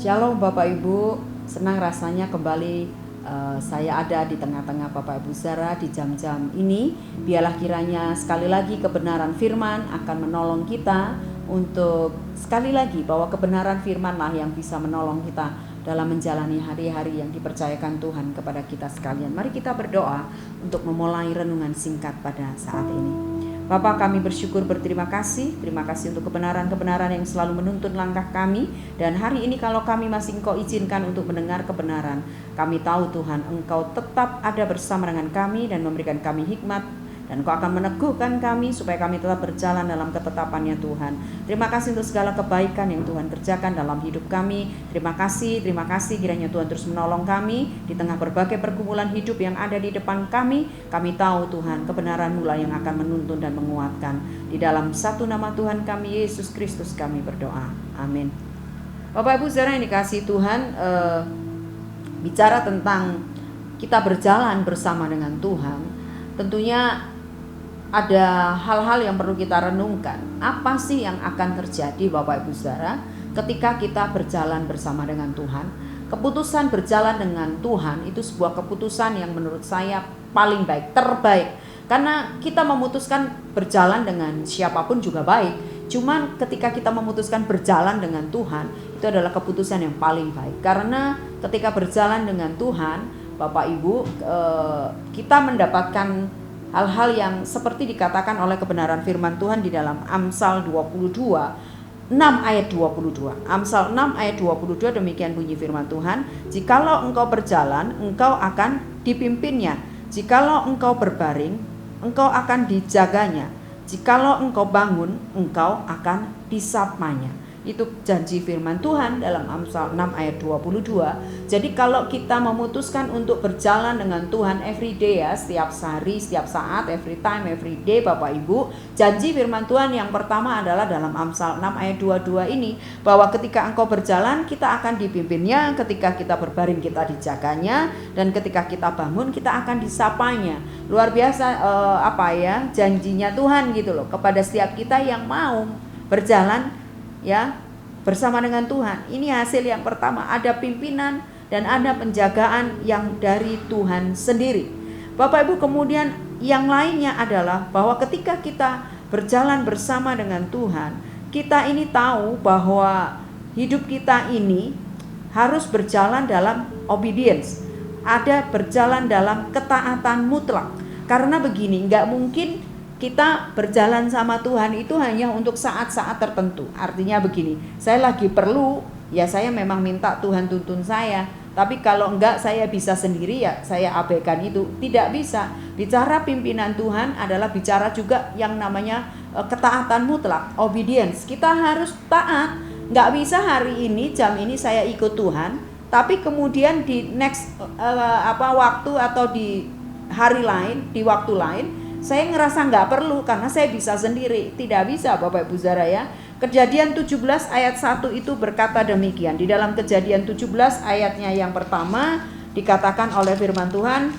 Shalom Bapak Ibu, senang rasanya kembali saya ada di tengah-tengah Bapak Ibu saudara di jam-jam ini. Biarlah kiranya sekali lagi kebenaran firman akan menolong kita untuk sekali lagi bahwa kebenaran firman-lah yang bisa menolong kita dalam menjalani hari-hari yang dipercayakan Tuhan kepada kita sekalian. Mari kita berdoa untuk memulai renungan singkat pada saat ini. Bapa, kami bersyukur, berterima kasih. Terima kasih untuk kebenaran-kebenaran yang selalu menuntun langkah kami. Dan hari ini kalau kami masih Engkau izinkan untuk mendengar kebenaran, kami tahu Tuhan Engkau tetap ada bersama dengan kami dan memberikan kami hikmat. Dan Engkau akan meneguhkan kami supaya kami tetap berjalan dalam ketetapan-Nya Tuhan. Terima kasih untuk segala kebaikan yang Tuhan kerjakan dalam hidup kami. Terima kasih kiranya Tuhan terus menolong kami di tengah berbagai pergumulan hidup yang ada di depan kami. Kami tahu Tuhan kebenaran-Mu lah yang akan menuntun dan menguatkan. Di dalam satu nama Tuhan kami Yesus Kristus kami berdoa. Amin. Bapak Ibu saudara yang dikasihi Tuhan, bicara tentang kita berjalan bersama dengan Tuhan, tentunya ada hal-hal yang perlu kita renungkan. Apa sih yang akan terjadi Bapak Ibu saudara ketika kita berjalan bersama dengan Tuhan? Keputusan berjalan dengan Tuhan itu sebuah keputusan yang menurut saya paling baik, terbaik. Karena kita memutuskan berjalan dengan siapapun juga baik. Cuman ketika kita memutuskan berjalan dengan Tuhan, itu adalah keputusan yang paling baik. Karena ketika berjalan dengan Tuhan, Bapak Ibu, kita mendapatkan hal-hal yang seperti dikatakan oleh kebenaran firman Tuhan di dalam Amsal 22 6 ayat 22. Amsal 6 ayat 22 demikian bunyi firman Tuhan, "Jikalau engkau berjalan, engkau akan dipimpinnya. Jikalau engkau berbaring, engkau akan dijaganya. Jikalau engkau bangun, engkau akan disapanya." Itu janji firman Tuhan dalam Amsal 6 ayat 22. Jadi kalau kita memutuskan untuk berjalan dengan Tuhan every day ya, setiap hari, setiap saat, every time, every day Bapak Ibu, janji firman Tuhan yang pertama adalah dalam Amsal 6 ayat 22 ini, bahwa ketika engkau berjalan kita akan dipimpinnya, ketika kita berbaring kita dijaganya, dan ketika kita bangun kita akan disapanya. Luar biasa janjinya Tuhan gitu loh kepada setiap kita yang mau berjalan ya bersama dengan Tuhan. Ini hasil yang pertama, ada pimpinan dan ada penjagaan yang dari Tuhan sendiri. Bapak Ibu, kemudian yang lainnya adalah bahwa ketika kita berjalan bersama dengan Tuhan, kita ini tahu bahwa hidup kita ini harus berjalan dalam obedience, ada berjalan dalam ketaatan mutlak. Karena begini, nggak mungkin kita berjalan sama Tuhan itu hanya untuk saat-saat tertentu. Artinya begini, saya lagi perlu, ya saya memang minta Tuhan tuntun saya. Tapi kalau enggak saya bisa sendiri ya saya abaikan itu. Tidak bisa. Bicara pimpinan Tuhan adalah bicara juga yang namanya ketaatan mutlak, obedience. Kita harus taat. Enggak bisa hari ini, jam ini saya ikut Tuhan, tapi kemudian di next waktu atau di hari lain, di waktu lain, saya ngerasa nggak perlu karena saya bisa sendiri. Tidak bisa Bapak Ibu saudara ya. Kejadian 17 ayat 1 itu berkata demikian. Di dalam Kejadian 17 ayatnya yang pertama dikatakan oleh firman Tuhan.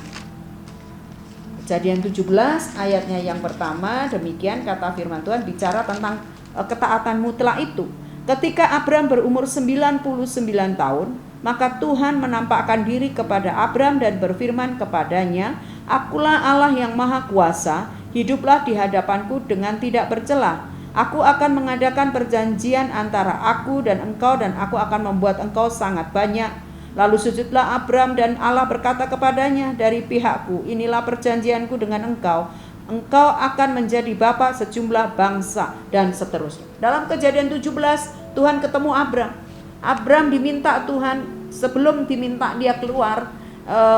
Kejadian 17 ayatnya yang pertama demikian kata firman Tuhan, bicara tentang ketaatan mutlak itu. Ketika Abram berumur 99 tahun, maka Tuhan menampakkan diri kepada Abram dan berfirman kepadanya, "Akulah Allah yang maha kuasa, hiduplah di hadapanku dengan tidak bercela. Aku akan mengadakan perjanjian antara aku dan engkau dan aku akan membuat engkau sangat banyak." Lalu sujudlah Abram dan Allah berkata kepadanya, "Dari pihakku, inilah perjanjianku dengan engkau. Engkau akan menjadi bapa sejumlah bangsa," dan seterusnya. Dalam Kejadian 17, Tuhan ketemu Abram. Abram diminta Tuhan, sebelum diminta dia keluar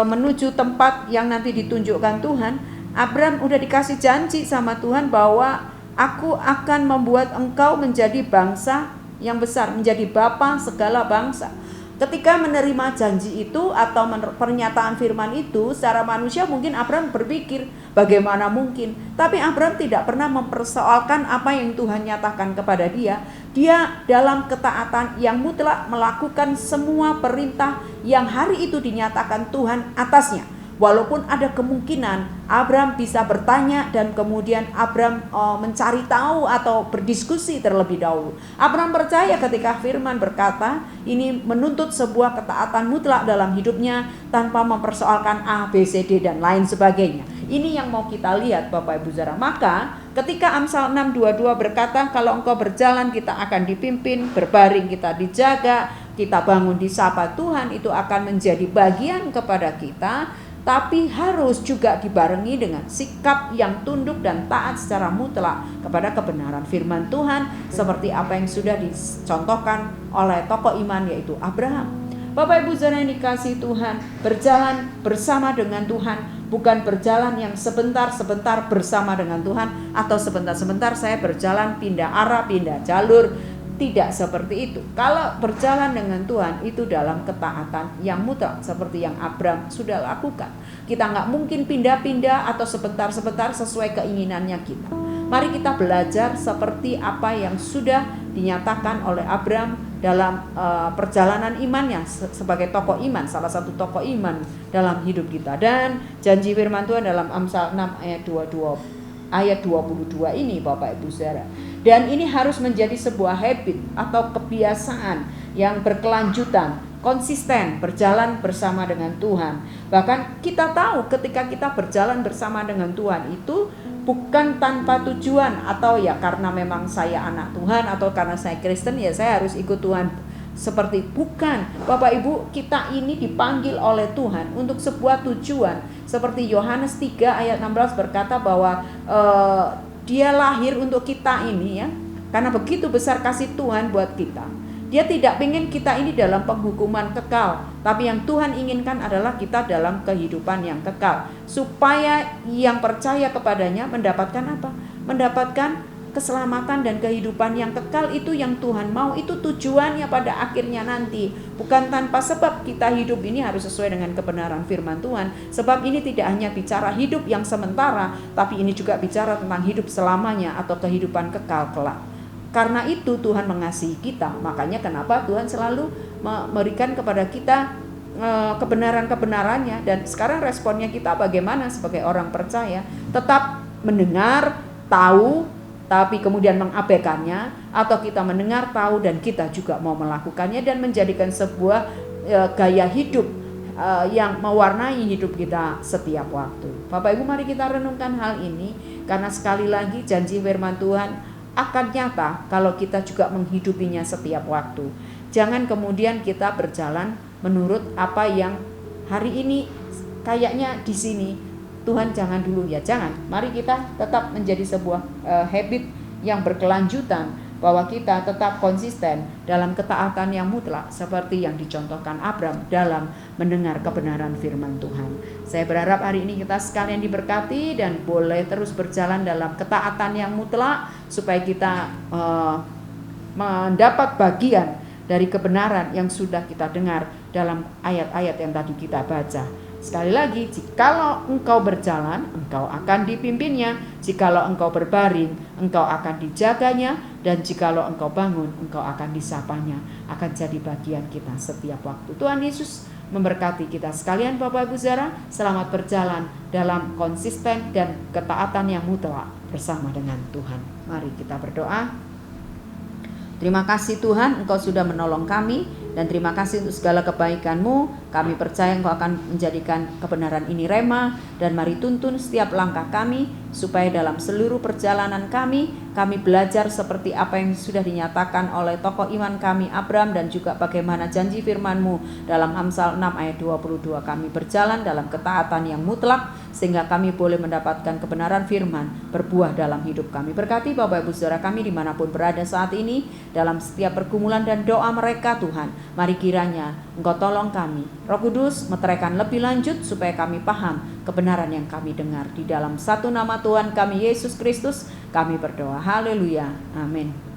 menuju tempat yang nanti ditunjukkan Tuhan, Abram udah dikasih janji sama Tuhan bahwa aku akan membuat engkau menjadi bangsa yang besar, menjadi bapa segala bangsa. Ketika menerima janji itu atau pernyataan firman itu, secara manusia mungkin Abram berpikir bagaimana mungkin. Tapi Abram tidak pernah mempersoalkan apa yang Tuhan nyatakan kepada dia. Dia dalam ketaatan yang mutlak melakukan semua perintah yang hari itu dinyatakan Tuhan atasnya. walaupun ada kemungkinan Abram bisa bertanya dan kemudian Abram mencari tahu atau berdiskusi terlebih dahulu. Abram percaya ketika firman berkata ini menuntut sebuah ketaatan mutlak dalam hidupnya tanpa mempersoalkan A, B, C, D dan lain sebagainya. Ini yang mau kita lihat Bapak Ibu Saudara. Maka ketika Amsal 6:22 berkata kalau engkau berjalan kita akan dipimpin, berbaring kita dijaga, kita bangun disapa Tuhan, itu akan menjadi bagian kepada kita. Tapi harus juga dibarengi dengan sikap yang tunduk dan taat secara mutlak kepada kebenaran firman Tuhan, seperti apa yang sudah dicontohkan oleh tokoh iman yaitu Abraham. Bapak Ibu Saudara yang dikasihi Tuhan, berjalan bersama dengan Tuhan bukan berjalan yang sebentar-sebentar bersama dengan Tuhan, atau sebentar-sebentar saya berjalan pindah arah, pindah jalur. Tidak seperti itu. Kalau berjalan dengan Tuhan itu dalam ketaatan yang mutlak seperti yang Abram sudah lakukan. Kita nggak mungkin pindah-pindah atau sebentar-sebentar sesuai keinginannya kita. Mari kita belajar seperti apa yang sudah dinyatakan oleh Abram dalam perjalanan imannya sebagai tokoh iman, salah satu tokoh iman dalam hidup kita. Dan janji firman Tuhan dalam Amsal 6 ayat 22 ini Bapak Ibu Saudara. Dan ini harus menjadi sebuah habit atau kebiasaan yang berkelanjutan, konsisten berjalan bersama dengan Tuhan. Bahkan kita tahu ketika kita berjalan bersama dengan Tuhan itu bukan tanpa tujuan, atau ya karena memang saya anak Tuhan atau karena saya Kristen ya saya harus ikut Tuhan. Seperti bukan. Bapak Ibu, kita ini dipanggil oleh Tuhan untuk sebuah tujuan. Seperti Yohanes 3 ayat 16 berkata bahwa dia lahir untuk kita ini ya. Karena begitu besar kasih Tuhan buat kita. Dia tidak ingin kita ini dalam penghukuman kekal, tapi yang Tuhan inginkan adalah kita dalam kehidupan yang kekal, supaya yang percaya kepadanya mendapatkan apa? Mendapatkan keselamatan dan kehidupan yang kekal. Itu yang Tuhan mau, itu tujuannya pada akhirnya nanti. Bukan tanpa sebab kita hidup ini harus sesuai dengan kebenaran firman Tuhan. Sebab ini tidak hanya bicara hidup yang sementara, tapi ini juga bicara tentang hidup selamanya atau kehidupan kekal kelak. Karena itu Tuhan mengasihi kita. Makanya kenapa Tuhan selalu memberikan kepada kita kebenaran-kebenarannya. Dan sekarang responnya kita bagaimana sebagai orang percaya? Tetap mendengar, tahu, tapi kemudian mengabaikannya, atau kita mendengar, tahu, dan kita juga mau melakukannya dan menjadikan sebuah gaya hidup yang mewarnai hidup kita setiap waktu. Bapak Ibu, mari kita renungkan hal ini, karena sekali lagi janji firman Tuhan akan nyata kalau kita juga menghidupinya setiap waktu. Jangan kemudian kita berjalan menurut apa yang hari ini kayaknya di sini. Tuhan jangan dulu ya, jangan. Mari kita tetap menjadi sebuah habit yang berkelanjutan, bahwa kita tetap konsisten dalam ketaatan yang mutlak seperti yang dicontohkan Abram dalam mendengar kebenaran firman Tuhan. Saya berharap hari ini kita sekalian diberkati dan boleh terus berjalan dalam ketaatan yang mutlak supaya kita mendapat bagian dari kebenaran yang sudah kita dengar dalam ayat-ayat yang tadi kita baca. Sekali lagi, jikalau engkau berjalan, engkau akan dipimpinnya. Jikalau engkau berbaring, engkau akan dijaganya. Dan jikalau engkau bangun, engkau akan disapanya. Akan jadi bagian kita setiap waktu. Tuhan Yesus memberkati kita sekalian Bapak Ibu Saudara. Selamat berjalan dalam konsisten dan ketaatan yang mutlak bersama dengan Tuhan. Mari kita berdoa. Terima kasih Tuhan, Engkau sudah menolong kami, dan terima kasih untuk segala kebaikan-Mu. Kami percaya Engkau akan menjadikan kebenaran ini rema, dan mari tuntun setiap langkah kami, supaya dalam seluruh perjalanan kami belajar seperti apa yang sudah dinyatakan oleh tokoh iman kami Abram, dan juga bagaimana janji firman-Mu dalam Amsal 6 ayat 22. Kami berjalan dalam ketaatan yang mutlak, sehingga kami boleh mendapatkan kebenaran firman berbuah dalam hidup kami. Berkati Bapak Ibu Saudara kami dimanapun berada saat ini, dalam setiap pergumulan dan doa mereka Tuhan, mari kiranya Engkau tolong kami. Roh Kudus meteraikan lebih lanjut supaya kami paham kebenaran yang kami dengar. Di dalam satu nama Tuhan kami Yesus Kristus kami berdoa. Haleluya. Amin.